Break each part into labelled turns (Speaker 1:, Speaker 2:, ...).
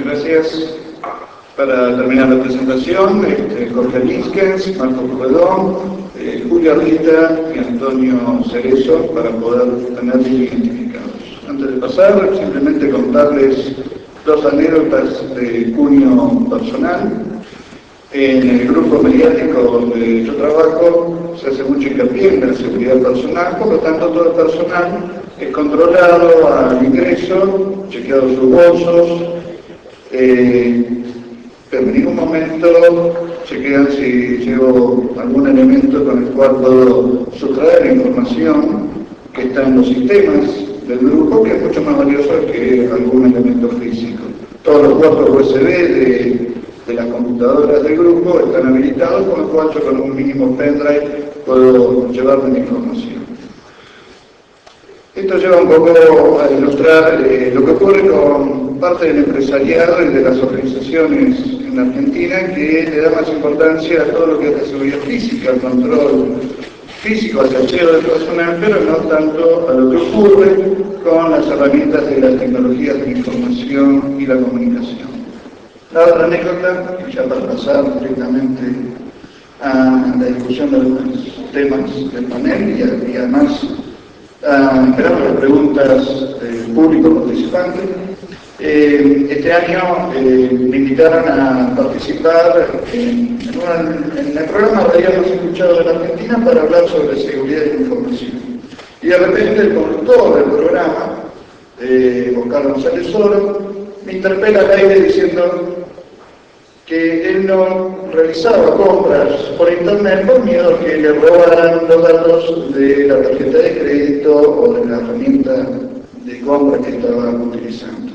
Speaker 1: muchas gracias. Para terminar la presentación, Jorge Lísquez, Marco Puedón, Julia Rita y Antonio Cerezo, para poder tenerlos identificados. Antes de pasar, simplemente contarles dos anécdotas de cuño personal. En el grupo mediático donde yo trabajo se hace mucho hincapié en la seguridad personal, por lo tanto todo el personal es controlado al ingreso, chequeado sus bolsos, pero en ningún momento chequean si llevo algún elemento con el cual puedo sustraer la información que está en los sistemas del grupo, que es mucho más valioso que algún elemento físico. Todos los puertos USB de las computadoras del grupo están habilitados, con lo cual yo con un mínimo pendrive puedo llevarme la información. Esto lleva un poco a ilustrar lo que ocurre con parte del empresariado y de las organizaciones en Argentina, que le da más importancia a todo lo que es la seguridad física, al control físico, al cacheo del personal, pero no tanto a lo que ocurre con las herramientas de las tecnologías de la información y la comunicación. La otra anécdota, ya para pasar directamente a la discusión de algunos temas del panel y además esperamos las preguntas del público participante. Este año me invitaron a participar en el programa radial más escuchado de la Argentina para hablar sobre seguridad de la información. Y de repente el conductor del programa, Oscar González Oro, me interpela al aire diciendo que él no realizaba compras por internet por miedo a que le robaran los datos de la tarjeta de crédito o de la herramienta de compra que estaba utilizando.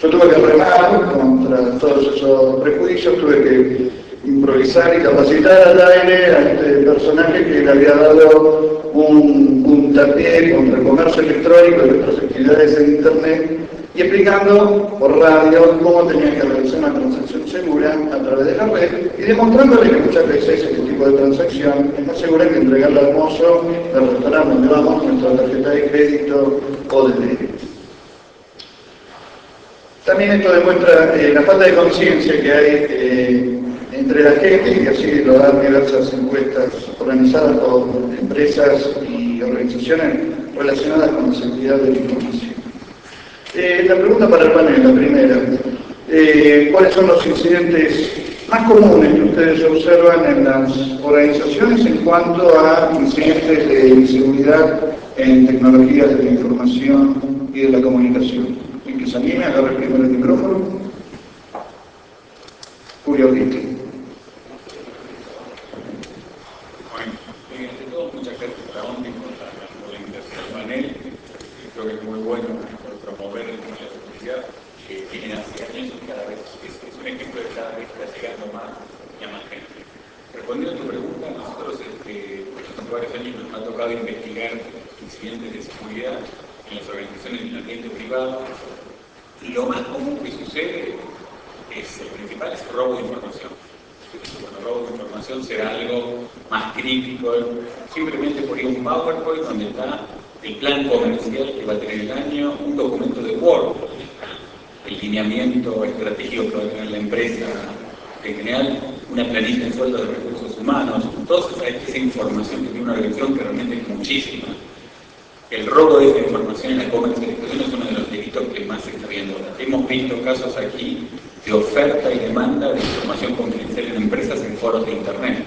Speaker 1: Yo tuve que remar contra todos esos prejuicios, tuve que improvisar y capacitar al aire a este personaje que le había dado un puntapié contra el comercio electrónico y otras actividades en internet, y explicando por radio cómo tenía que realizar una transacción segura a través de la red y demostrándole que muchas veces este tipo de transacción es más segura que entregarle al mozo del restaurante donde vamos nuestra tarjeta de crédito o de débito. También esto demuestra la falta de conciencia que hay entre la gente, y así lo dan diversas encuestas organizadas por empresas y organizaciones relacionadas con la seguridad de la información. La pregunta para el panel, la primera. ¿Cuáles son los incidentes más comunes que ustedes observan en las organizaciones en cuanto a incidentes de inseguridad en tecnologías de la información y de la comunicación? ¿En que se anime? Agarre primero el micrófono. Julio Rita.
Speaker 2: Bueno, ante todo, muchas gracias a la ONDI por la invitación al panel. Creo que es muy bueno promover el tema de la seguridad, que tiene hace años y cada vez es un ejemplo de cada vez está llegando más y a más gente. Respondiendo a tu pregunta, nosotros hace varios años nos ha tocado investigar incidentes de seguridad en las organizaciones del ambiente privado. Lo más común que sucede el principal es robo de información. Bueno, robo de información será algo más crítico, simplemente por un PowerPoint donde está el plan comercial que va a tener el año, un documento de Word, el lineamiento estratégico que va a tener la empresa en general, una planilla de sueldo de recursos humanos, toda esa información que tiene una organización que realmente es muchísima. El robo de esa información en la comercialización es uno de los delitos que más se está viendo ahora. Hemos visto casos aquí de oferta y demanda de información confidencial en empresas en foros de internet.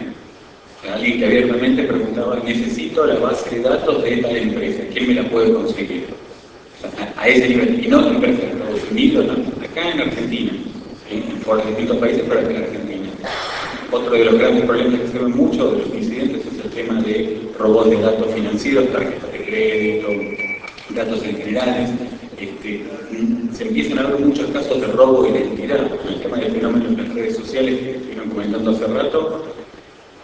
Speaker 2: O sea, alguien que abiertamente preguntaba, necesito la base de datos de tal empresa, ¿quién me la puede conseguir? O sea, a ese nivel, y no de empresas de Estados Unidos, no, acá en Argentina, en foros de distintos países, pero acá en Argentina. Otro de los grandes problemas que se ven mucho de los incidentes es el tema de robos de datos financieros, tarjetas de crédito, datos en generales. Se empiezan a ver muchos casos de robo de identidad. El tema del fenómeno en las redes sociales que estuvieron comentando hace rato,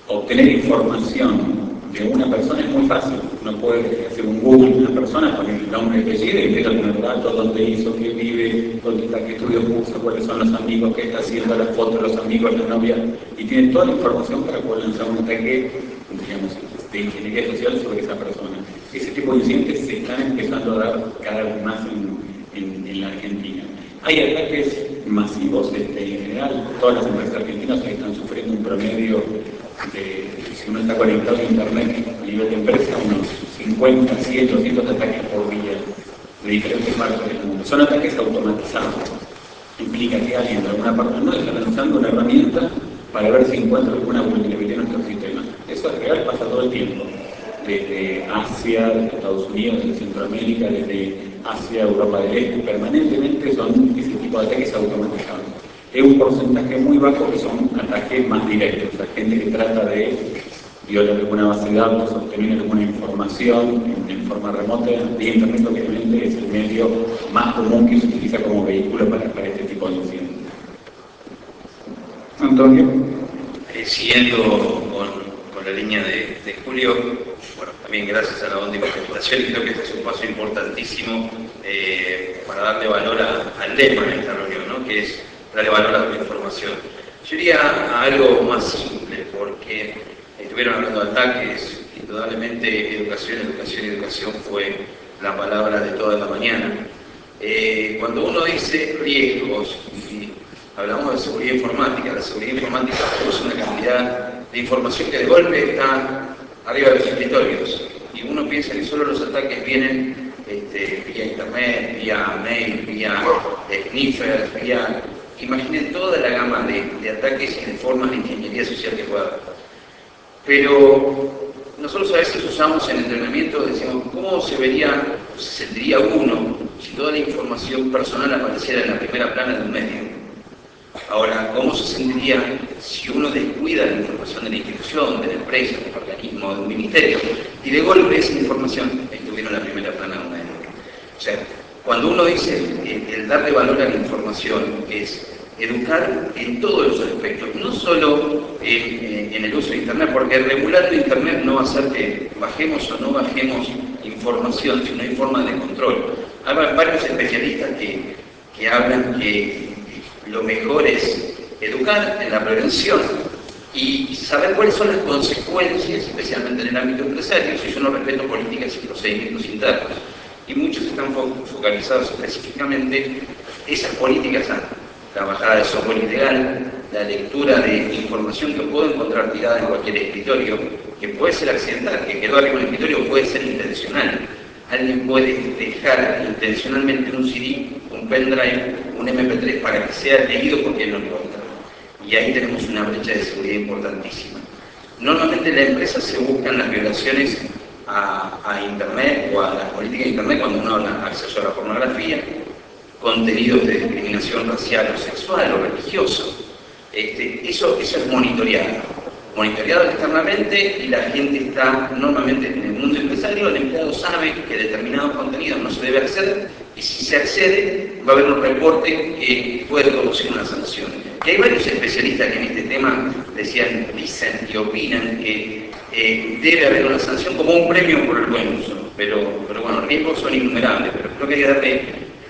Speaker 2: obtener información de una persona es muy fácil. Uno puede hacer un Google de una persona, poner el nombre y apellido y empieza a poner datos, dónde hizo, qué vive, dónde está, qué estudios puso, cuáles son los amigos, qué está haciendo, las fotos de los amigos, la novia, y tiene toda la información para poder lanzar un ataque, digamos, de ingeniería social sobre esa persona. Ese tipo de incidentes se están empezando a dar cada vez más en la Argentina. Hay ataques masivos en general. Todas las empresas argentinas hoy están sufriendo un promedio de, si uno está conectado a Internet a nivel de empresa, unos 50, 100, 200 ataques por día de diferentes partes del mundo. Son ataques automatizados. Implica que alguien de alguna parte del mundo está lanzando una herramienta para ver si encuentra alguna vulnerabilidad en nuestro sistema. Eso es real, pasa todo el tiempo. Desde Asia, desde Estados Unidos, desde Centroamérica, desde Asia, Europa del Este, permanentemente son ese tipo de ataques automatizados. Es un porcentaje muy bajo que son ataques más directos, o sea, gente que trata de violar alguna base de datos, obtener alguna información en forma remota. De Internet obviamente es el medio más común que se utiliza como vehículo para este tipo de incidentes.
Speaker 1: Antonio.
Speaker 3: Siguiendo con la línea de Julio, bueno, también gracias a la ONDI por la invitación, y creo que este es un paso importantísimo para darle valor al lema de esta reunión, ¿no? Que es darle valor a la información. Yo iría a algo más simple, porque estuvieron hablando de ataques, indudablemente educación fue la palabra de toda la mañana. Cuando uno dice riesgos, y hablamos de seguridad informática, la seguridad informática es una cantidad de información que de golpe está arriba de los escritorios, y uno piensa que solo los ataques vienen vía internet, vía mail, vía sniffer, vía... Imaginen toda la gama de ataques y de formas de ingeniería social que pueda haber. Pero nosotros a veces usamos en entrenamiento, decimos, ¿cómo se sentiría uno si toda la información personal apareciera en la primera plana de un medio? Ahora, ¿cómo se sentiría si uno descuida la información de la institución, de la empresa, del organismo, de un ministerio, y de golpe esa información estuviera en la primera plana de un medio? O sea, cuando uno dice el darle valor a la información es educar en todos los aspectos, no solo en el uso de Internet, porque regulando Internet no va a hacer que bajemos o no bajemos información, sino hay formas de control. Hay varios especialistas que hablan que lo mejor es educar en la prevención y saber cuáles son las consecuencias, especialmente en el ámbito empresario, si yo no respeto políticas y procedimientos internos. Y muchos están focalizados específicamente esas políticas a la bajada de software ilegal, la lectura de información que puedo encontrar tirada en cualquier escritorio, que puede ser accidental, que quedó arriba en el escritorio, puede ser intencional. Alguien puede dejar intencionalmente un CD, un pendrive, un MP3 para que sea leído porque no lo encuentra. Y ahí tenemos una brecha de seguridad importantísima. Normalmente en la empresa se buscan las violaciones a Internet o a las políticas de Internet cuando uno habla de acceso a la pornografía, contenidos de discriminación racial o sexual o religioso. Eso es monitoreado externamente, y la gente está normalmente en el mundo empresario, el empleado sabe que determinados contenidos no se debe acceder, y si se accede va a haber un reporte que puede producir una sanción. Y hay varios especialistas que en este tema dicen y opinan que debe haber una sanción como un premio por el buen uso, pero bueno, los riesgos son innumerables, pero creo que hay que darle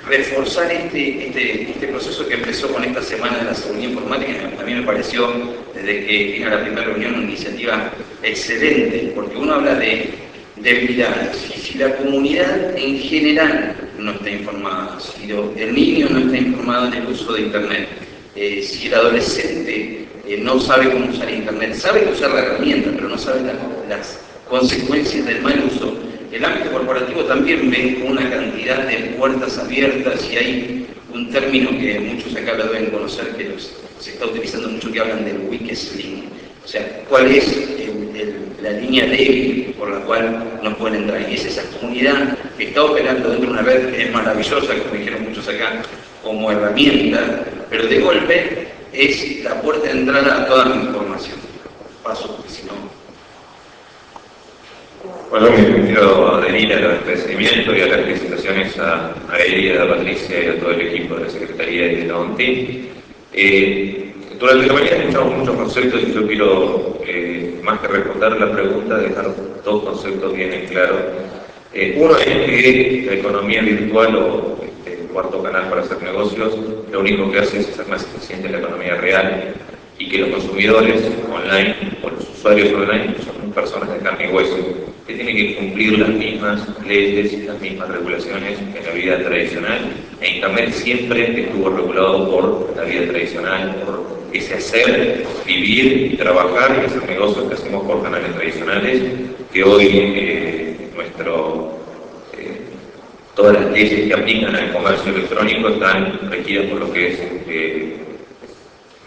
Speaker 3: reforzar este proceso que empezó con esta semana de la seguridad informática. A mí me pareció, desde que vine a la primera reunión, una iniciativa excelente, porque uno habla de debilidades, y si la comunidad en general no está informada, si el niño no está informado en el uso de Internet, si el adolescente no sabe cómo usar Internet, sabe usar la herramienta, pero no sabe las consecuencias del mal uso. El ámbito corporativo también ve una cantidad de puertas abiertas, y hay un término que muchos acá lo deben conocer, que se está utilizando mucho, que hablan del weakest link. O sea, ¿cuál es la línea débil por la cual no pueden entrar? Y es esa comunidad que está operando dentro de una red que es maravillosa, como dijeron muchos acá, como herramienta, pero de golpe es la puerta de entrada a toda la información. Paso, porque si no...
Speaker 4: Bueno, me quiero adherir al agradecimiento y a las felicitaciones a ella, a Patricia y a todo el equipo de la Secretaría y de la ONTI. Durante la mañana escuchamos muchos conceptos, y yo quiero, más que responder la pregunta, dejar dos conceptos bien en claro. Uno es que la economía virtual o el cuarto canal para hacer negocios, lo único que hace es hacer más eficiente la economía real, y que los consumidores online o los usuarios online son personas de carne y hueso, que tienen que cumplir las mismas leyes y las mismas regulaciones que la vida tradicional, e Internet siempre estuvo regulado por la vida tradicional, por ese hacer, vivir y trabajar y hacer negocios que hacemos por canales tradicionales, que hoy todas las leyes que aplican al comercio electrónico están regidas por lo que es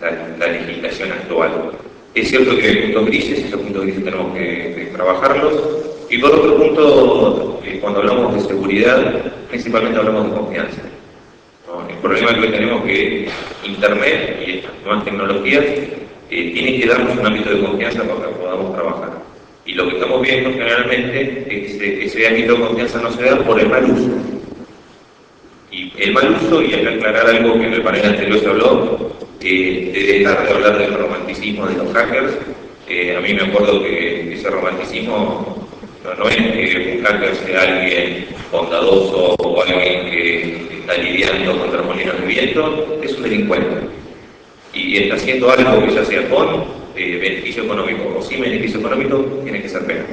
Speaker 4: la legislación actual. Es cierto que hay puntos grises, esos puntos grises tenemos que trabajarlos. Y por otro punto, cuando hablamos de seguridad, principalmente hablamos de confianza, ¿no? El problema que hoy tenemos es que Internet y estas nuevas tecnologías tienen que darnos un ámbito de confianza para que podamos trabajar. Y lo que estamos viendo generalmente es que ese ámbito de confianza no se da por el mal uso. Y el mal uso, y hay que aclarar algo que en el panel anterior se habló, de dejar de hablar del romanticismo de los hackers. A mí me acuerdo que ese romanticismo no es que un hacker sea alguien bondadoso o alguien que está lidiando contra molinos de viento, es un delincuente. Y está haciendo algo que ya sea con beneficio económico o sin beneficio económico, tiene que ser penal.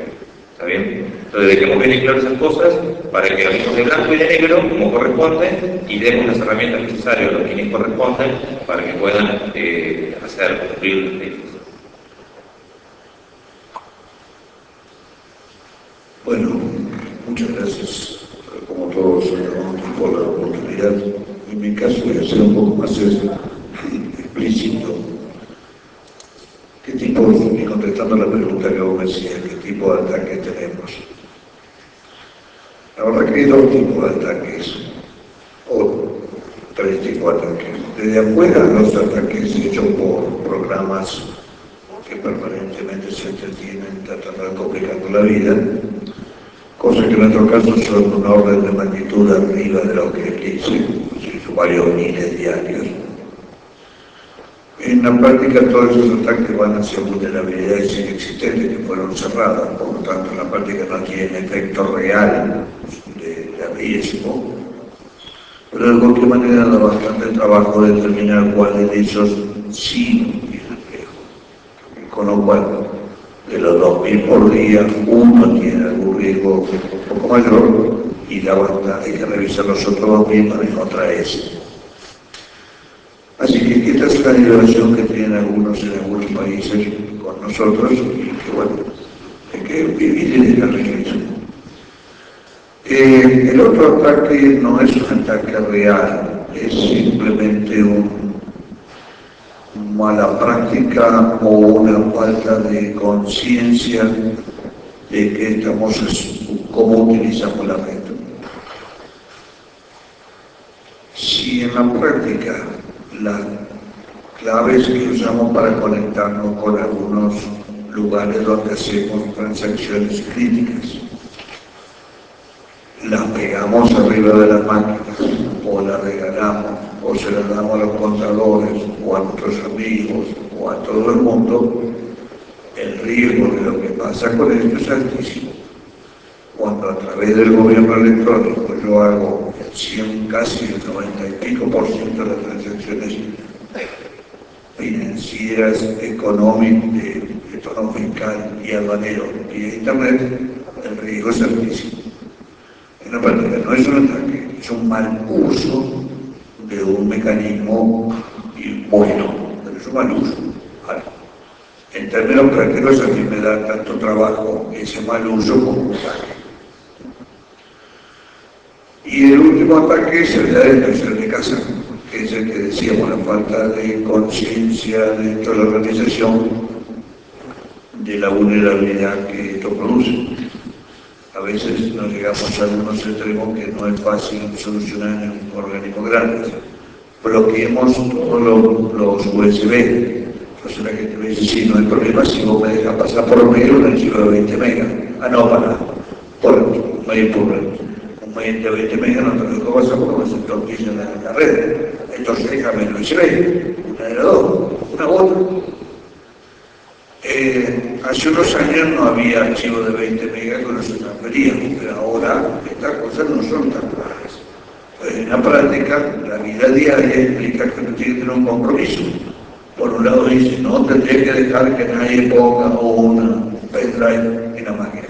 Speaker 4: ¿Está bien? Entonces dejemos bien claras esas cosas para que hablemos de blanco y de negro como corresponde y demos las herramientas necesarias a los quienes corresponden para que puedan hacer cumplir los derechos.
Speaker 1: Bueno, muchas gracias, como todos, por la oportunidad. En mi caso voy a ser un poco más explícito. ¿Qué tipo, y contestando la pregunta que vos me decías, qué tipo de ataque tenemos? La verdad que hay dos tipos de ataques, o tres tipos de ataques. Desde afuera, los ataques hechos por programas que permanentemente se entretienen tratando de complicar la vida, cosa que en nuestro caso son una orden de magnitud arriba de lo que dice, varios miles diarios. En la práctica todos esos ataques van hacia vulnerabilidades inexistentes que fueron cerradas, por lo tanto en la práctica no tienen efecto real de riesgo, pero de cualquier manera da bastante trabajo determinar cuál de ellos sí tiene riesgo. Con lo cual, de los 2000 por día, uno tiene algún riesgo un poco mayor y la banda hay que revisar los otros 2000 para encontrar ese. Así que esta es la relación que tienen algunos en algunos países con nosotros y que bueno, hay que vivir y dejar eso. El otro ataque no es un ataque real, es simplemente una mala práctica o una falta de conciencia de que cómo utilizamos la red. Si en la práctica las claves que usamos para conectarnos con algunos lugares donde hacemos transacciones críticas las pegamos arriba de las máquinas o las regalamos o se las damos a los contadores o a nuestros amigos o a todo el mundo, el riesgo de lo que pasa con esto es altísimo. Cuando a través del gobierno electrónico yo hago casi el 90 y pico % de las transacciones financieras, económicas, de tono fiscal y aduanero vía Internet, el riesgo es altísimo. En la práctica no es un ataque, es un mal uso de un mecanismo bueno, pero es un mal uso. Vale. En términos prácticos a mí me da tanto trabajo ese mal uso como un ataque. Y el último ataque es el de destrucción de casa, que es el que decíamos, la falta de conciencia dentro de la organización de la vulnerabilidad que esto produce. A veces nos llegamos a algunos extremos que no es fácil solucionar en un organismo grande. Bloqueemos todos los USB. Entonces la gente me dice, sí, no hay problema si vos me dejas pasar por medio un archivo de 20 megas. Ah, no, para nada. No hay problema. Un medio de 20 megas no te lo dejo pasar porque se torquilla en la red. Entonces déjame el USB. Una de las dos. Una u otra. Hace unos años no había archivos de 20 megas que no se transferían, pero ahora estas cosas no son tan raras. En la práctica, la vida diaria implica que uno tiene que tener un compromiso. Por un lado dice, no tendría que dejar que nadie ponga un pendrive
Speaker 5: drive en la máquina.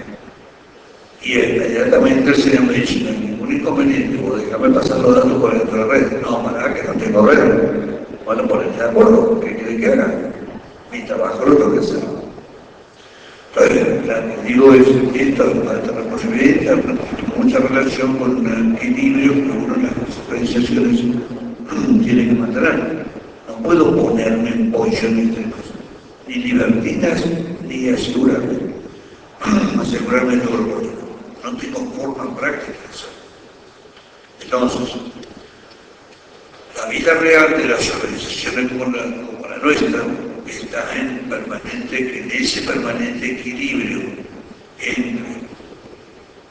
Speaker 5: Y inmediatamente el señor me dice, no hay ningún inconveniente, vos déjame pasar los datos por dentro de la red. No, para que no tengo red. Bueno, ponete de acuerdo, ¿qué quiere que haga? Mi trabajo lo tengo que hacer. Entonces, lo que digo es que esta responsabilidad tiene mucha relación con un equilibrio que uno en las organizaciones tiene que mantener. No puedo ponerme en posiciones ni libertinas ni asegurarme todo lo político. No tengo forma práctica de hacerlo. Entonces, la vida real de las organizaciones como la nuestra está en ese permanente equilibrio entre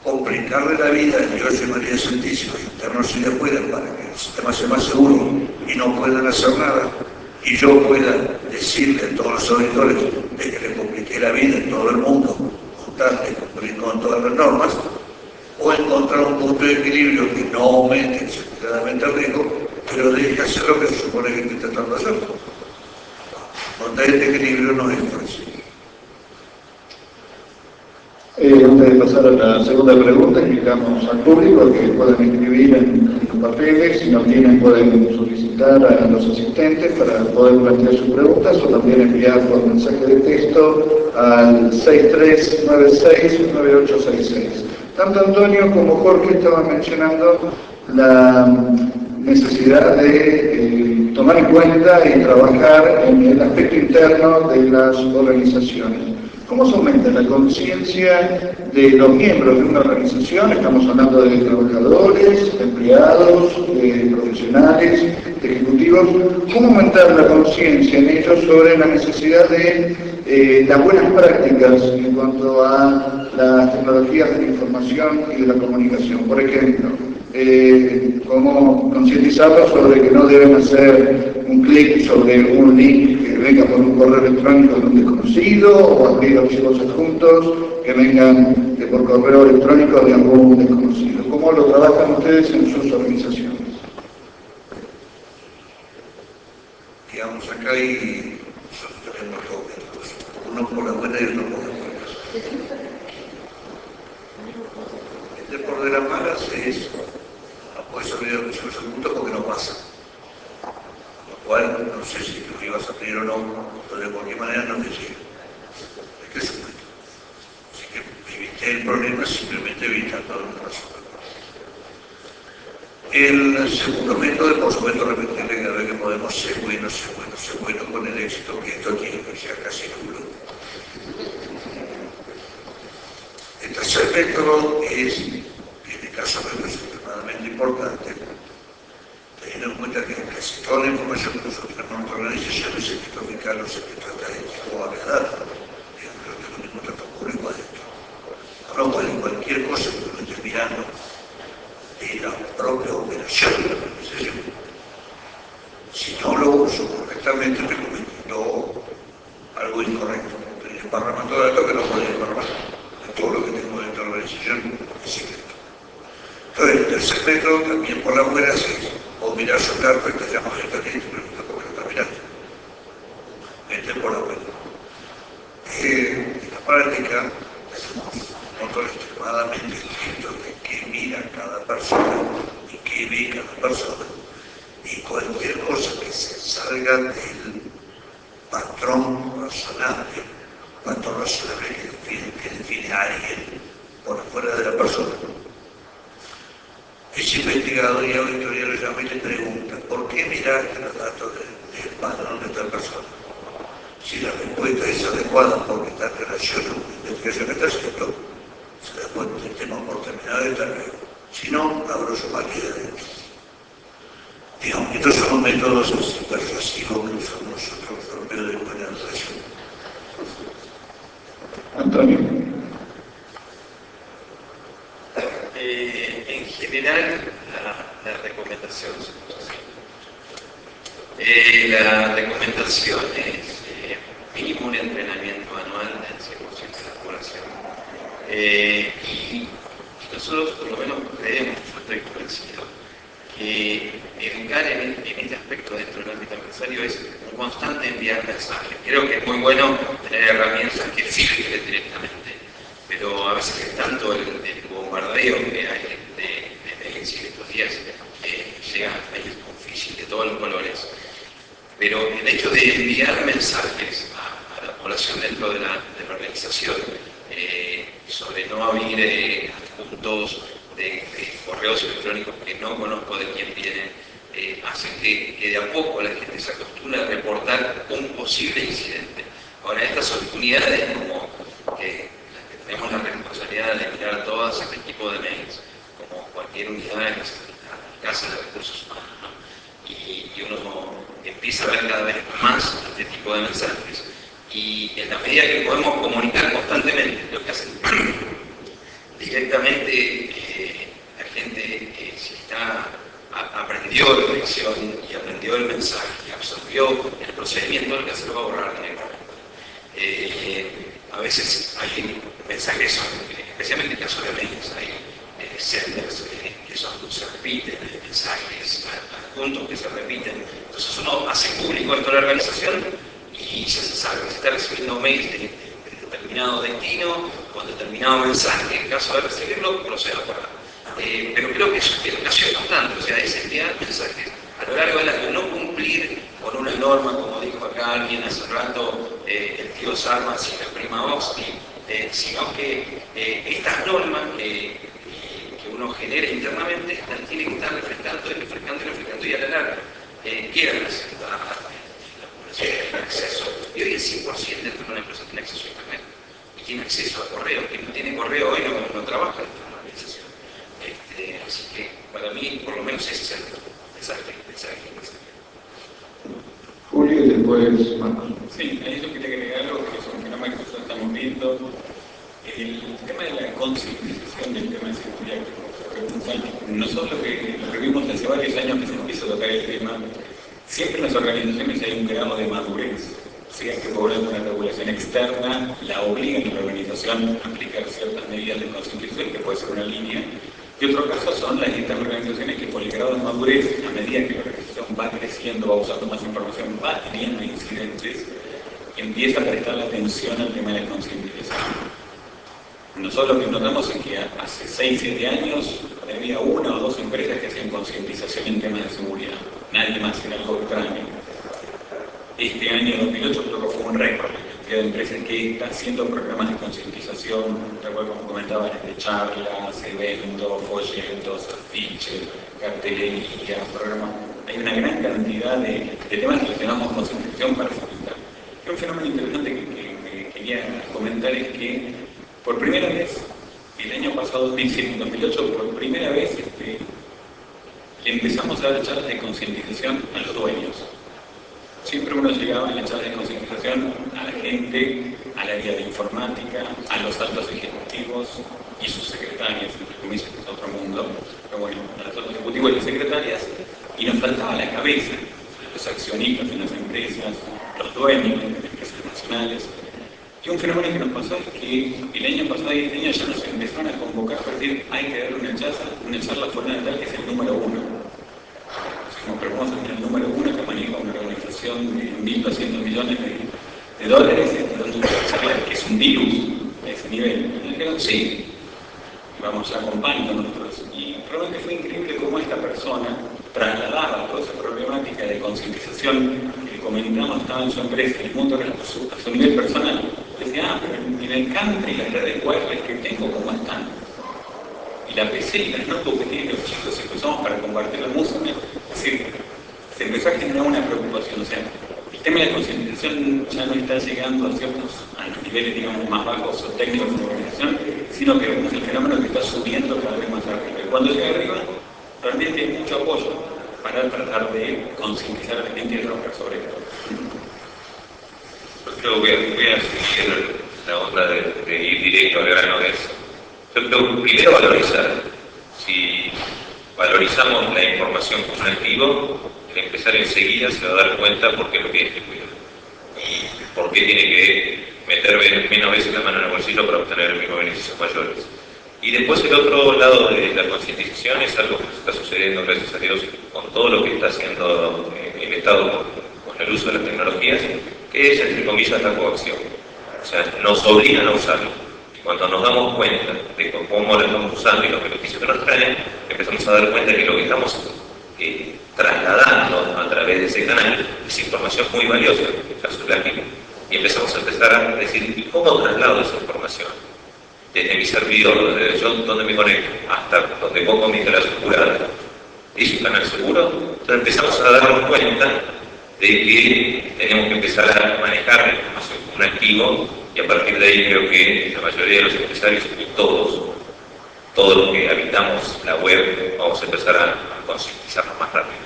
Speaker 5: complicarle la vida a Dios y María Santísima internos y de afuera para que el sistema sea más seguro y no puedan hacer nada, y yo pueda decirle a todos los auditores de que le compliqué la vida en todo el mundo, cumplir con todas las normas, o encontrar un punto de equilibrio que no aumente exageradamente el riesgo, pero deje hacer lo que se supone que estoy tratando de hacer. Donde este equilibrio no es fácil.
Speaker 1: Antes de pasar a la segunda pregunta, invitamos al público que puedan escribir en los papeles, si no tienen pueden solicitar a los asistentes para poder plantear sus preguntas o también enviar por mensaje de texto al 6396-9866. Tanto Antonio como Jorge estaban mencionando la necesidad de tomar en cuenta y trabajar en el aspecto interno de las organizaciones. ¿Cómo se aumenta la conciencia de los miembros de una organización? Estamos hablando de trabajadores, empleados, profesionales, ejecutivos. ¿Cómo aumentar la conciencia en ellos sobre la necesidad de las buenas prácticas en cuanto a las tecnologías de la información y de la comunicación? Por ejemplo, cómo concientizarlos sobre que no deben hacer un clic sobre un link que venga por un correo electrónico de un desconocido o abrir archivos adjuntos que vengan por correo electrónico de algún desconocido. ¿Cómo lo trabajan ustedes en sus organizaciones?
Speaker 5: Digamos, acá hay nosotros tenemos dos métodos, uno por la buena y otro por las buenas. Este por de las malas es no puedes olvidar los segundos porque no pasa. Lo cual, no sé si lo ibas a pedir o no, pero de cualquier manera no te llega. Es que es un método. Así que evité el problema simplemente evitando el razón. El segundo método es, por supuesto, repetirle cada vez que podemos ser bueno con el éxito que esto tiene, que sea casi nulo. El tercer método es, en este caso es extremadamente importante, teniendo en cuenta que casi toda la información que nosotros tenemos en nuestra organización es sector o sector estratégico o variedad, creo que no tenemos tanto público adentro. Con lo cual, cualquier cosa que uno esté mirando de la propia operación de la organización, si no lo uso correctamente, estoy cometiendo algo incorrecto. Estoy desparramando datos que no podía desparramar. Todo lo que tengo dentro de la organización es secreto. Entonces, el tercer método, también por las buenas, es o mirar su carta que llama esta gente, pero tampoco lo está mirando. Este por la buena. En la práctica, hacemos un control extremadamente estricto de qué mira cada persona y qué ve cada persona. Y cualquier cosa que se salga del patrón razonable que define a alguien por fuera de la persona, es investigado y auditoría lo llama y le pregunta ¿por qué miraste los datos del padrón de tal persona? Si la respuesta es adecuada porque está en relación a una investigación que está haciendo, se da cuenta del tema por terminado de tal vez. Si no, abro su máquina de dentro. Digamos, estos son los métodos persuasivos que usamos nosotros por medio de buena relación.
Speaker 1: Antonio.
Speaker 3: En general, la recomendación es mínimo un entrenamiento anual del 100% de la población. Y nosotros, por lo menos, creemos, yo estoy convencido, que educar en este aspecto dentro del ámbito empresario es un constante enviar mensajes. Creo que es muy bueno tener herramientas que filtren directamente pasa es que tanto el bombardeo que hay de emergencia en estos días llega a países con phishing de todos los colores. Pero el hecho de enviar mensajes a la población dentro de la organización sobre no abrir adjuntos de correos electrónicos que no conozco de quién vienen, hace que de a poco la gente se acostumbre a reportar un posible incidente. Ahora, estas unidades, como que tenemos la responsabilidad de enviar todas este equipo de mails, como cualquier unidad en la casa de recursos humanos, ¿no? Y uno empieza a ver cada vez más este tipo de mensajes. Y en la medida que podemos comunicar constantemente lo que hacen directamente, la gente si aprendió la lección y aprendió el mensaje y absorbió el procedimiento, lo que se lo va a borrar directamente. A veces hay mensajes, especialmente en el caso de mails, hay senders que se repiten, mensajes adjuntos que se repiten. Entonces uno hace público esto en la organización y se sabe que se está recibiendo mails de determinado destino con determinado mensaje. En caso de recibirlo, proceda a pagar. Pero creo que eso es educación constante, o sea, es enviar mensajes a lo largo del año, no cumplir con una norma, como dijo acá alguien hace rato, el tío Sarmas y la prima Oxty, sino que estas normas que uno genera internamente tienen que estar refrescando y a la larga quieran la población tiene acceso. Y hoy el 100% de una empresa tiene acceso a Internet y tiene acceso a correo. Quien no tiene correo hoy no trabaja en la organización. Así que para mí, por lo menos, ese es el mensaje.
Speaker 1: Julio y después Marcos.
Speaker 2: Sí, a eso quería agregar algo que es un fenómeno que nosotros estamos viendo. El tema de la concientización del tema de seguridad. Nosotros lo que vimos hace varios años que se empieza a tocar el tema, siempre en las organizaciones hay un grado de madurez. Si hay que cobrar una regulación externa, la obligan a la organización a aplicar ciertas medidas de concientización, que puede ser una línea. Y otro caso son las distintas organizaciones que por el grado de madurez, a medida que la organización va creciendo, va usando más información, va teniendo incidentes, empieza a prestar la atención al tema de la concientización. Nosotros lo que notamos es que hace 6-7 años había 1 o 2 empresas que hacían concientización en temas de seguridad. Nadie más, era algo extraño. Este año 2008 creo que fue un récord de empresas que están haciendo programas de concientización, recuerdo como comentaban, de charlas, eventos, folletos, afiches, cartelería, programas. Hay una gran cantidad de temas relacionados con concientización para fomentar. Un fenómeno interesante que quería comentar es que por primera vez, el año pasado, 2007-2008, por primera vez empezamos a dar charlas de concientización a los dueños. Siempre uno llegaba en las charlas de concientización a la gente, al área de informática, a los altos ejecutivos y sus secretarias, entre comillas, es otro mundo, pero bueno, a los altos ejecutivos y las secretarias, y nos faltaba la cabeza, los accionistas en las empresas, los dueños de las empresas nacionales. Y un fenómeno que nos pasó es que el año pasado y este año ya nos empezaron a convocar para decir hay que darle una charla fundamental que es el número 1. Pero vamos a tener el número 1 que maneja una organización de 1.200 millones de dólares, dando una charla que es un virus a ese nivel. Y dijeron sí, vamos a acompañar nosotros. Y realmente fue increíble cómo esta persona trasladaba toda esa problemática de concientización que comentamos estaba en su empresa, en el mundo a su nivel personal. Decía, pero en el country las redes wireless que tengo, ¿cómo están? Y la PC y las notebooks que tienen los chicos que usamos para compartir la música, es decir, se empezó a generar una preocupación. O sea, el tema de la concientización ya no está llegando a los niveles, digamos, más bajos o técnicos de la organización, sino que vemos el fenómeno que está subiendo cada vez más arriba. Y cuando llega arriba, realmente hay mucho apoyo para tratar de concientizar a la gente y romper sobre esto.
Speaker 4: Yo creo que voy a seguir la onda de ir directo al grano de eso. Yo creo que primero valorizar. Si valorizamos la información como un activo, el empresario enseguida se va a dar cuenta por qué lo tiene que cuidar y por qué tiene que meter menos veces la mano en el bolsillo para obtener los mismos beneficios mayores. Y después el otro lado de la concientización es algo que está sucediendo, gracias a Dios, con todo lo que está haciendo el Estado con el uso de las tecnologías, que es, entre comillas, la coacción. O sea, nos obligan a usarlo. Cuando nos damos cuenta de cómo la estamos usando y los beneficios que nos traen, empezamos a dar cuenta que lo que estamos trasladando a través de ese canal es información muy valiosa, y empezamos a decir, ¿cómo traslado esa información? Desde mi servidor, desde yo donde me conecto, hasta donde pongo mi tela asegurada. ¿Es un canal seguro? Entonces empezamos a darnos cuenta de que tenemos que empezar a manejar la información como un activo, y a partir de ahí creo que la mayoría de los empresarios, y todos los que habitamos la web, vamos a empezar a concientizarnos más rápido.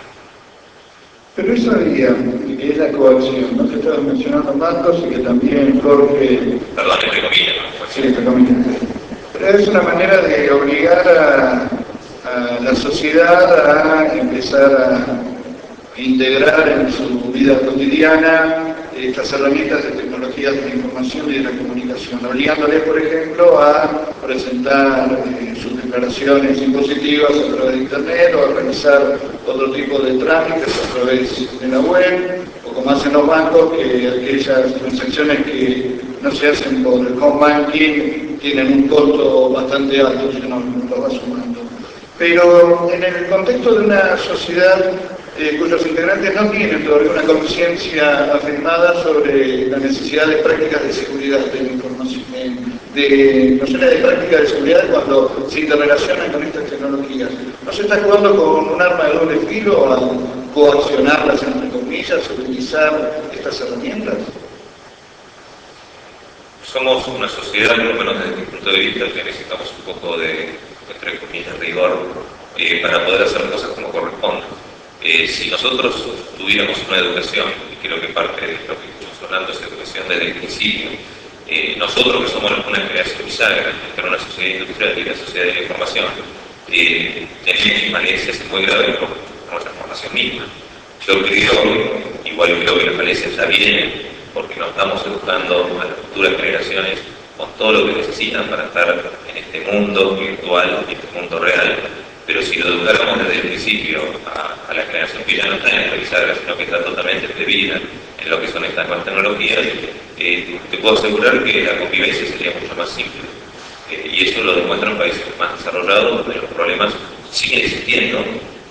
Speaker 1: Pero esa vía, que es la coacción, ¿no? Que estabas mencionando, Marcos, y que también Jorge...
Speaker 4: Perdón, entre comillas, ¿no?
Speaker 1: Sí, entre comillas. Pero es una manera de obligar a la sociedad a empezar a integrar en su vida cotidiana estas herramientas de tecnologías de la información y de la comunicación, obligándole, por ejemplo, a presentar sus declaraciones impositivas a través de Internet o a realizar otro tipo de trámites a través de la web, o como hacen los bancos, que aquellas transacciones que no se hacen por el home banking tienen un costo bastante alto, si no lo va sumando. Pero en el contexto de una sociedad cuyos integrantes no tienen todavía una conciencia afirmada sobre la necesidad de prácticas de seguridad de la información, de nociones de prácticas de seguridad cuando se interrelacionan con estas tecnologías. ¿No se está jugando con un arma de doble filo al coaccionarlas, entre comillas, utilizar estas herramientas?
Speaker 4: Somos una sociedad, por lo menos desde mi punto de vista, que necesitamos un poco de, entre comillas, rigor para poder hacer cosas como corresponde. Si nosotros tuviéramos una educación, y creo que parte de lo que estamos hablando es educación desde el principio, nosotros que somos una creación bisagra entre una sociedad industrial y la sociedad de la información, tenemos falencias muy graves por nuestra formación misma. Yo creo, igual creo que las falencias ya vienen, porque nos estamos educando a las futuras generaciones con todo lo que necesitan para estar en este mundo virtual, en este mundo real. Pero si lo educáramos desde el principio a la generación que ya no está en revisar, sino que está totalmente debida en lo que son estas nuevas tecnologías, te puedo asegurar que la convivencia sería mucho más simple. Y eso lo demuestran países más desarrollados, donde los problemas siguen existiendo,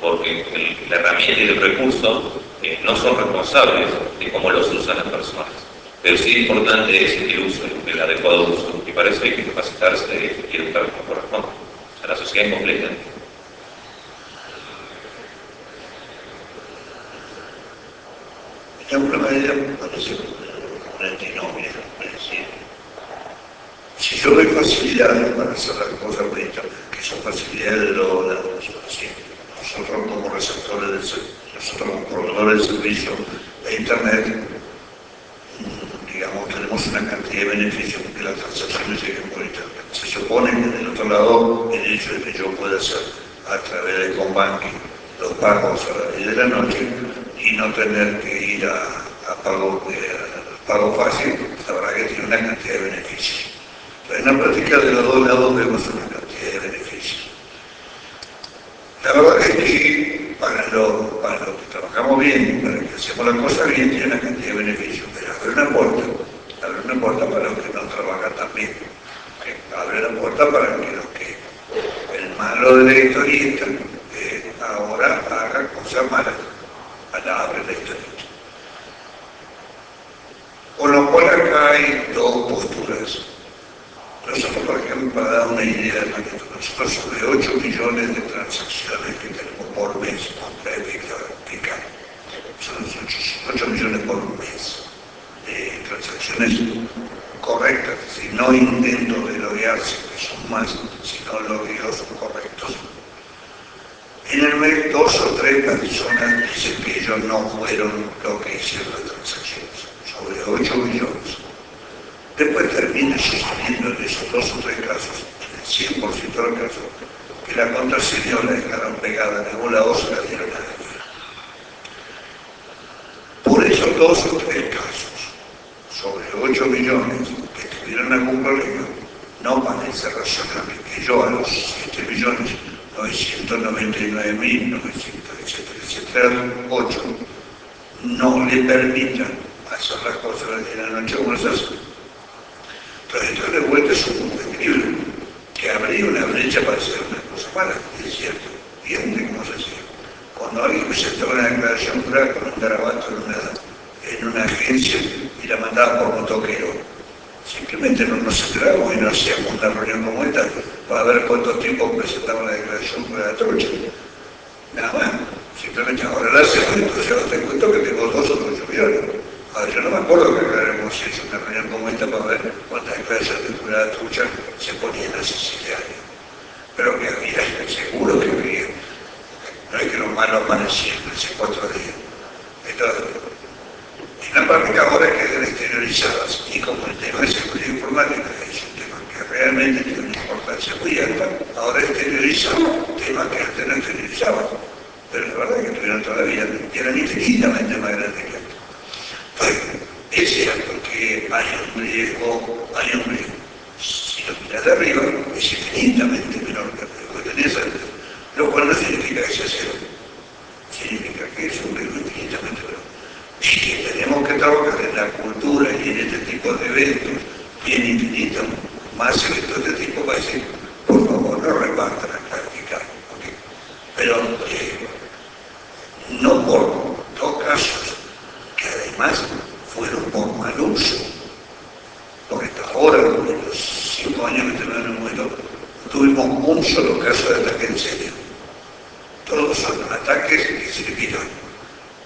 Speaker 4: porque la herramienta y el recurso no son responsables de cómo los usan las personas. Pero sí importante es el uso, el adecuado uso, y para eso hay que capacitarse y educar como corresponde a la sociedad completa.
Speaker 5: De alguna manera me parece una antinomia, es decir, si yo doy facilidades para hacer las cosas por Internet, que son facilidades de lo así, nosotros como receptores del servicio, nosotros como proveedores de servicio de Internet, digamos, tenemos una cantidad de beneficios que las transacciones lleguen por Internet. Se supone que del otro lado, el hecho de que yo pueda hacer a través de home banking los pagos a las 10 de la noche y no tener que ir a pago fácil, la verdad que tiene una cantidad de beneficios. Pero en la práctica de los dos lados vemos una cantidad de beneficios. La verdad es que para lo que trabajamos bien, para que hacemos las cosas bien, tiene una cantidad de beneficios, pero abre una puerta para los que no trabajan tan bien. Abre la puerta para que los que el malo de la historieta ahora haga cosas malas. Abre la historieta. Con lo cual acá hay dos posturas. Nosotros, por ejemplo, para dar una idea de magnitud, nosotros sobre 8 millones de transacciones que tenemos por mes, son 8 millones por mes de transacciones correctas, si no intentos de loguearse, que son más, sino logueos correctos. En el mes 2 o 3 personas dicen que ellos no fueron lo que hicieron las transacciones, sobre 8 millones. Después termina sosteniendo en esos 2 o 3 casos, en el 100% de los casos, que la contraseña la dejaron pegada en algún lado, se la dieron a alguien. Por esos 2 o 3 casos, sobre 8 millones que tuvieron algún problema, no parece razonable que yo a los 7.999.900, 8, no le permitan hacer las cosas de la noche como las hacen. Entonces, esto de vuelta es un punto de equilibrio, que abría una brecha para hacer una cosa mala, es cierto. Y es un cómo se hacía. Cuando alguien presentaba una declaración jurada con un garabato en una agencia y la mandaba por motoquero, simplemente no se enteraba y no hacíamos una reunión como esta para ver cuántos tipos presentaban la declaración jurada trucha. Nada más. Simplemente ahora la hace, entonces ahora te cuento que tengo 2 o 3 millones. Ahora yo no me acuerdo que habíamos hecho una reunión como esta para ver cuántas declaraciones de jurada trucha se ponían hace 7 años. Pero que había, seguro que había. No es que los malos aparecían hace 4 días. Entonces, en la práctica ahora quedan exteriorizadas. Y como el tema de seguridad informática es un tema que realmente tiene una importancia muy alta, ahora exteriorizan temas que antes no exteriorizaban. Pero la verdad es que tuvieron toda la vida, eran infinitamente más grandes que antes. Entonces, es cierto que hay un riesgo, si lo miras de arriba, es infinitamente menor que el riesgo que tenés antes. Lo cual no significa que sea cero. Significa que es un riesgo infinitamente menor. Y que tenemos que trabajar en la cultura y en este tipo de eventos, y en infinito más eventos de este tipo, para decir, por favor, no repartan a practicar. ¿Okay? Pero no por 2 casos, que además fueron por mal uso. Porque hasta ahora, en los 5 años que tenemos en el momento, tuvimos un solo caso de ataque en serio. Todos son ataques que se le quitan.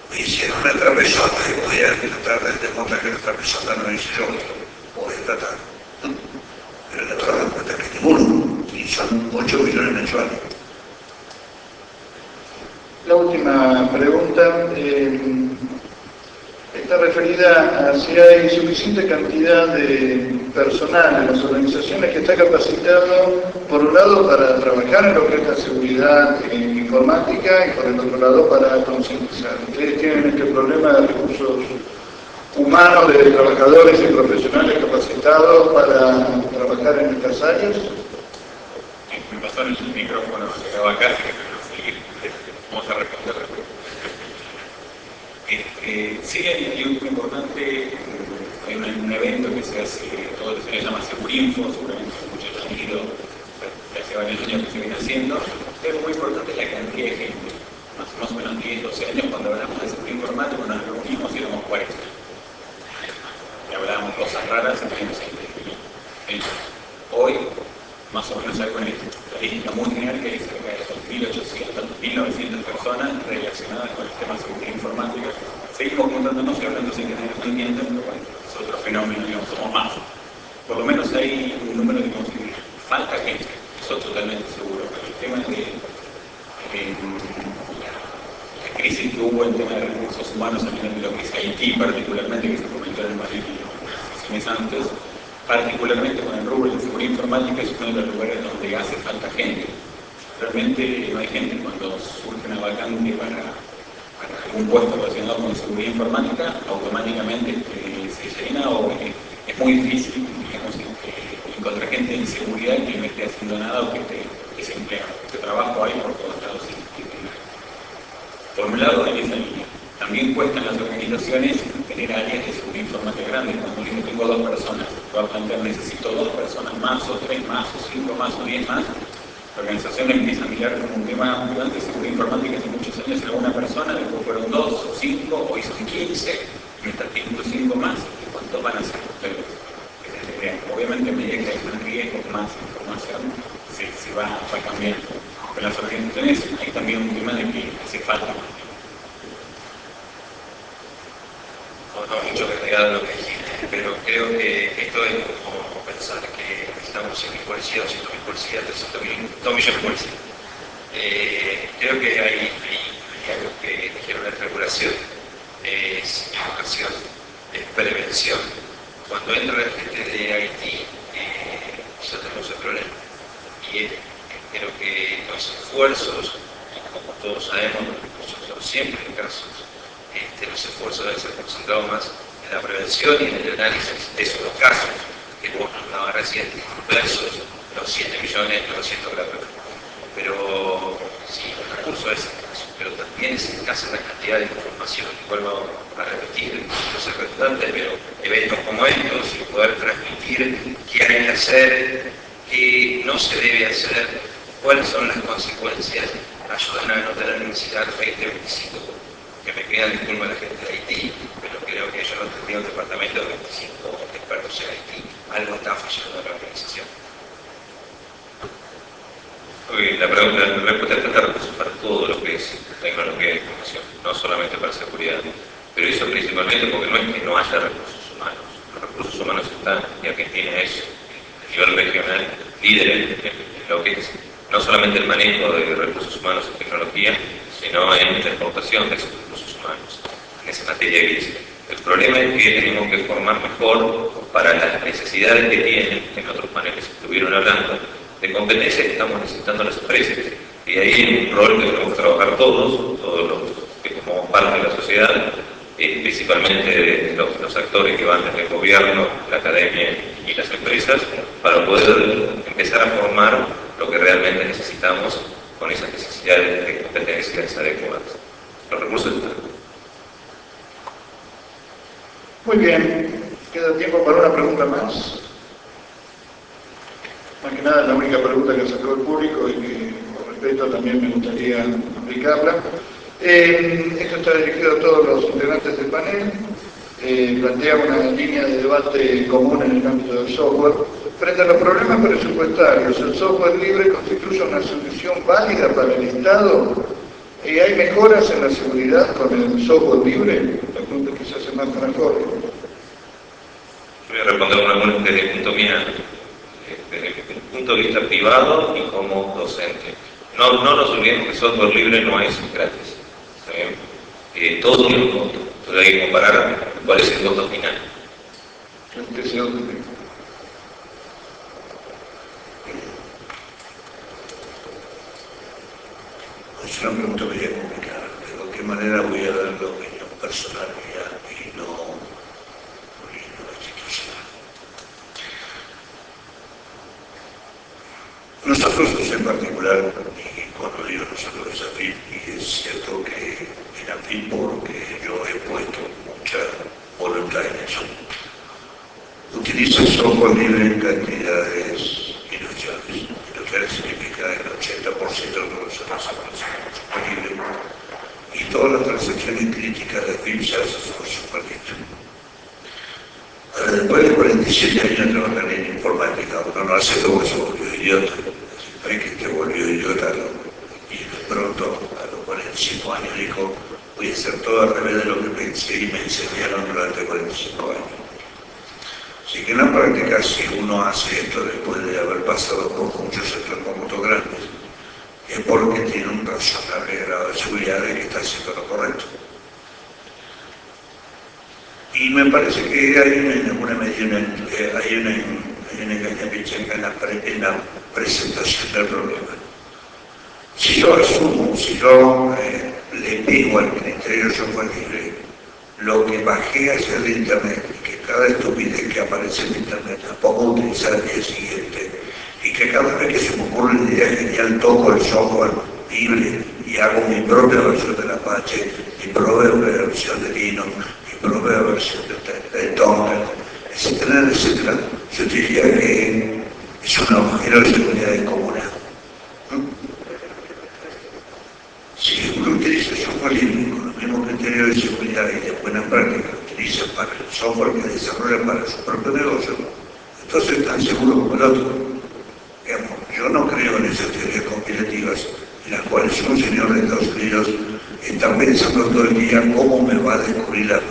Speaker 5: Me hicieron una trapezota y voy a tratar de demostrar que la trapezota no hice yo. Voy a tratar. Pero la otra no ataque ninguno. Y son 8 millones mensuales.
Speaker 1: La última pregunta está referida a si hay suficiente cantidad de personal en las organizaciones que está capacitado, por un lado, para trabajar en lo que es la seguridad informática y por el otro lado, para concientizar. ¿Ustedes tienen este problema de recursos humanos, de trabajadores y profesionales capacitados para trabajar en estas áreas?
Speaker 2: Me pasaron el micrófono, llegaba acá, vamos a responder. Sí, hay un tema importante, hay un evento que se hace todos los años, se llama Segurinfo, seguramente muchos han ido, hace varios años que se viene haciendo. Pero muy importante es la cantidad de gente, más o menos 10, 12 años, cuando hablamos de seguridad informática, nos reunimos y éramos 40. Y hablábamos cosas raras y teníamos gente. Hoy, más o menos hay una estadística muy general que hay cerca de 2.800, 2.900 personas relacionadas con el tema de seguridad informática. Seguimos juntándonos y hablando sin que tener conocimiento, pero bueno, es otro fenómeno, digamos, somos más. Por lo menos hay un número de conseguir. Falta gente, eso totalmente seguro. Pero el tema de la crisis que hubo en tema de recursos humanos a nivel de lo que es Haití, particularmente, que se comentó en varias sesiones antes, particularmente con el rubro de seguridad informática, es uno de los lugares donde hace falta gente. Realmente no hay gente cuando surge una vacante para algún puesto relacionado con seguridad informática, automáticamente se llena o es muy difícil, digamos, encontrar gente en seguridad que no esté haciendo nada o que se emplea. Este trabajo hay por todos lados. Por un lado, en esa línea. También cuestan las organizaciones tener áreas de seguridad informática grandes. Cuando yo tengo 2 personas, voy a plantear necesito 2 personas más, o 3 más, o 5 más, o 10 más. La organización empieza a mirar como un tema muy grande de seguridad informática hace muchos años era una persona, después fueron 2 o 5, hoy son 15, me están pidiendo 5 más, ¿y cuántos van a ser? Obviamente a medida que hay más riesgo, más información, se va cambiando. Pero en las organizaciones hay también un tema de que hace falta más.
Speaker 4: No hay mucho que agregar a lo que dijiste, pero creo que esto es como pensar que necesitamos 100.000 policías, 200.000 policías, 2 millones de policías. Creo que hay algo que dijeron en regulación, es educación, es prevención. Cuando entra la gente de Haití, ya tenemos el problema. Y creo que los esfuerzos, como todos sabemos, nosotros siempre en casos, los esfuerzos deben ser concentrados más en la prevención y en el análisis de esos casos que vos nombrabas recién, versus los 7 millones, los 100 grados. Pero si el recurso es
Speaker 3: pero también es escasa la cantidad de información. Vuelvo a repetir, no sé redundante, pero eventos como estos y poder transmitir qué hay que hacer, qué no se debe hacer, cuáles son las consecuencias, ayudan a no tener necesidad 20-25, que me queda disculpa a la gente de Haití, pero creo que yo no tendría un departamento de 25 expertos en Haití. Algo está fallando en la organización.
Speaker 4: La respuesta trata para todo lo que es tecnología de información, no solamente para seguridad, pero eso principalmente porque no es que no haya recursos humanos. Los recursos humanos están, y Argentina es a nivel regional líder en lo que es no solamente el manejo de recursos humanos en tecnología, sino en la exportación de esos recursos humanos, en esa materia gris. El problema es que tenemos que formar mejor para las necesidades que tienen, en otros paneles estuvieron hablando, de competencias que estamos necesitando las empresas. Y ahí hay un rol que tenemos que trabajar todos los que formamos parte de la sociedad, principalmente los actores que van desde el gobierno, la academia y las empresas, para poder empezar a formar lo que realmente necesitamos con esas necesidades de competencias adecuadas. Los recursos están.
Speaker 1: Muy bien, queda tiempo para una pregunta más. Más que nada es la única pregunta que sacó el público y que por respeto también me gustaría aplicarla. Esto está dirigido a todos los integrantes del panel. Plantea una línea de debate común en el ámbito del software. Frente a los problemas presupuestarios, ¿el software libre constituye una solución válida para el Estado? ¿Hay mejoras en la seguridad con el software libre? La pregunta quizás es más para Jorge.
Speaker 4: Voy a responder desde el punto mío. Desde el punto de vista privado y como docente. No nos olvidemos que el software libre no es gratis. Todo tiene un costo. Entonces hay que comparar cuál es el costo final.
Speaker 5: Es una pregunta muy complicada. ¿De qué manera voy a dar la opinión personal y no institucional? Nosotros en particular, y cuando digo nosotros es AFIP, y es cierto que en AFIP porque yo he puesto mucha voluntad en eso, utiliza software libre en cantidades industriales. Industriales significa el 80% de los software libre. Y todas las transacciones críticas de AFIP se hacen por software libre. Ahora, después de 47 años de trabajar en informática, uno no hace todo eso volvió idiota. No hay que te volvió idiota, y de pronto, a los 45 años, dijo, voy a hacer todo al revés de lo que pensé y me enseñaron durante 45 años. Así que en la práctica, si uno hace esto después de haber pasado por muchos terremotos grandes, es porque tiene un razonable grado de seguridad de que está haciendo lo correcto. Y me parece que hay en alguna medida hay una engañamiento en la presentación del problema. Si yo asumo, si yo le pego al criterio de software libre, lo que bajé hacia el Internet, y que cada estupidez que aparece en Internet la puedo utilizar al día siguiente, y que cada vez que se me ocurre una idea genial toco el software libre y hago mi propia versión del Apache, mi propia versión de Linux, mi propia versión de Tomcat, etcétera, etcétera, yo diría que es un agujero de seguridad descomunal. Si uno utiliza software libre con los mismos criterios de seguridad y de buena práctica lo utiliza para el software que desarrolla para su propio negocio, entonces es tan seguro como el otro. Digamos, yo no creo en esas teorías conspirativas en las cuales un señor de Estados Unidos está pensando todo el día cómo me va a descubrir las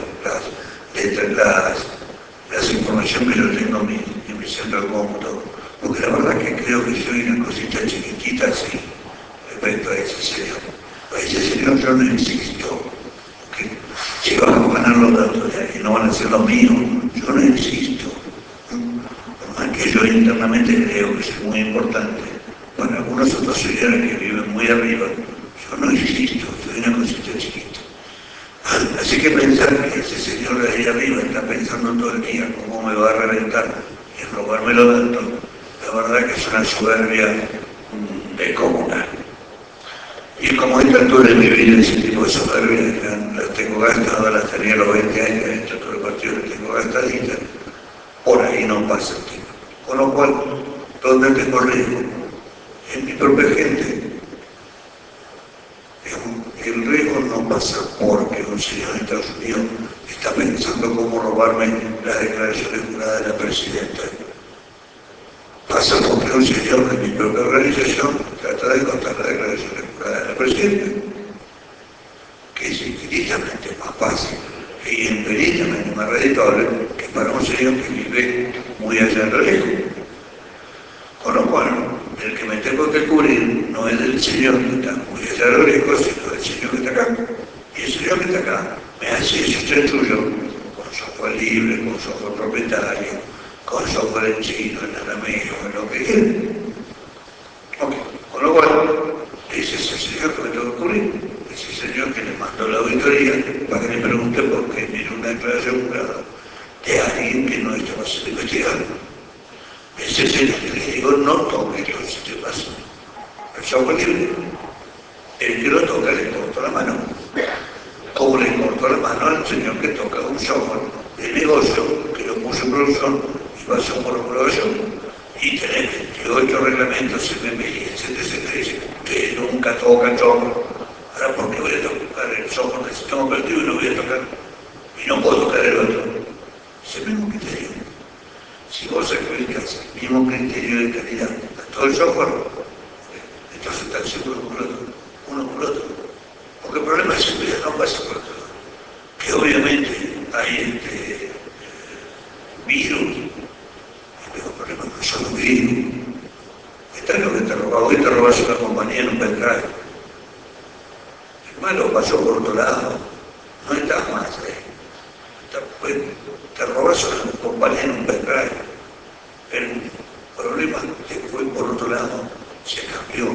Speaker 5: informaciones que yo tengo en mi centro de cómputo. Porque la verdad que creo que soy una cosita chiquitita así respecto a ese señor. A ese señor yo no existo. Porque si van a ganar los datos de ahí, no van a ser los míos, yo no existo. Por más que yo internamente creo que soy muy importante, para algunos otros señores que viven muy arriba, yo no existo, soy una cosita chiquita. Así que pensar que ese señor de ahí arriba está pensando todo el día cómo me va a reventar y robarme los datos, la verdad que es una soberbia descomunal. Y como a esta altura de mi vida, ese tipo de soberbia, las tengo gastadas, las tenía a los 20 años, dentro de todo el partido las tengo gastaditas, por ahí no pasa el tiempo. Con lo cual, ¿dónde tengo riesgo? En mi propia gente. El riesgo no pasa porque un señor de Estados Unidos está pensando cómo robarme las declaraciones juradas de la presidenta. Pasa porque un señor de mi propia organización trata de contar las declaraciones juradas de la presidenta, que es infinitamente más fácil y infinitamente más redituable que para un señor que vive muy allá del riesgo. Con lo cual, el que me tengo que cubrir no es del señor que está muy allá del riesgo, sino del señor que está acá. Y el señor que está acá me hace eso suyo con software libre, con software propietario, con software en chino, en arameo, en lo que quiera. Okay. Con lo cual, ese es el señor que me tengo que cubrir, ese es el señor que le mandó la auditoría para que le pregunte por qué tiene una declaración jurada de alguien que no estaba siendo investigado. Ese es el que le digo, no toque los sistemas. El software libre. El que lo toca le cortó la mano. Como le cortó la mano al señor que toca un software de negocio, que lo puso en producción y pasó por homologación. Y tenés 28 reglamentos MMI, etc. que nunca toca software. Ahora, ¿por qué voy a tocar el software del sistema operativo y no voy a tocar? Y no puedo tocar el otro. Es el mismo criterio. Si vos aplicas el mismo criterio de calidad a todo el software, entonces están siendo uno por otro. Porque el problema de seguridad no pasa por otro lado. Que obviamente hay virus, el problema no son los virus. Está lo que te robaba, hoy te robas una compañía en un pendrive. El malo pasó por otro lado, no estás más te robas una compañía en un pendrive. El problema que fue por otro lado se cambió.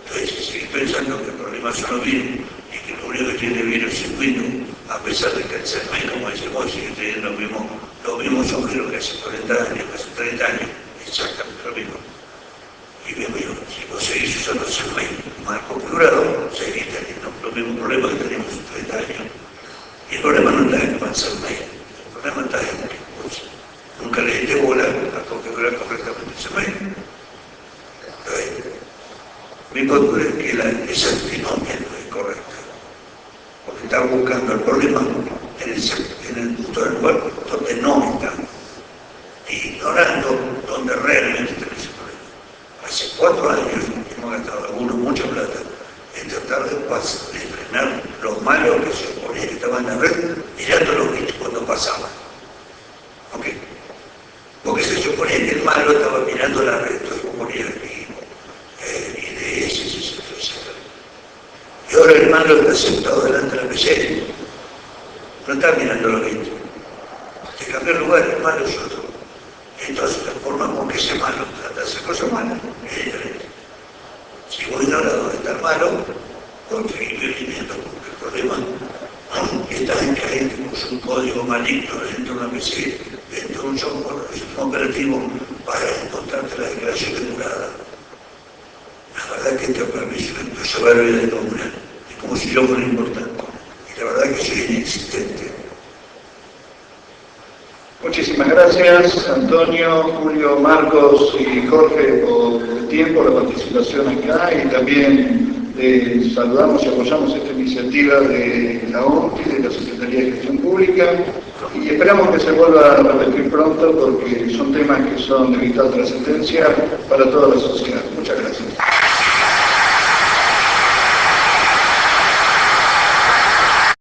Speaker 5: Entonces, si seguís pensando que el problema son los virus y que lo único que tiene virus es Windows, a pesar de que el CERMEI, como decimos, sigue teniendo los mismos agujeros que hace 40 años, que hace 30 años, exactamente lo mismo. Y bien, si vos seguís usando el CERMEI mal configurado, seguís teniendo los mismos problemas que teníamos hace 30 años. Y el problema no está en el CERMEI, el problema está en que vos nunca le diste bola a configurar correctamente el CERMEI. Mi postura es que esa antinomia no es correcta, porque están buscando el problema en el punto del cual donde no está, ignorando donde realmente está ese problema. Hace 4 años hemos gastado algunos mucha plata en tratar de frenar los malos que se oponían que estaban en la red, mirando los bichos cuando pasaban. ¿Ok? Porque se suponía que el malo estaba mirando la red, se suponía que y ahora el malo está sentado delante de la PC, no está mirando lo que te cambió el lugar, el malo es otro. Entonces la forma con que ese malo trata de hacer cosas malas es diferente. Si vos ignoras dónde está el malo, vos seguís viviendo, porque el problema está en que alguien que puso un código maligno dentro de una PC, dentro de un software, un sistema operativo, para encontrarte la declaración de jurada. La verdad que para mí es una soberbia de nombre, es como si yo fuera importante, y la verdad que soy inexistente.
Speaker 1: Muchísimas gracias, Antonio, Julio, Marcos y Jorge, por el tiempo, la participación acá, y también saludamos y apoyamos esta iniciativa de la ONTI, de la Secretaría de Gestión Pública, y esperamos que se vuelva a repetir pronto porque son temas que son de vital trascendencia para toda la sociedad. Muchas gracias.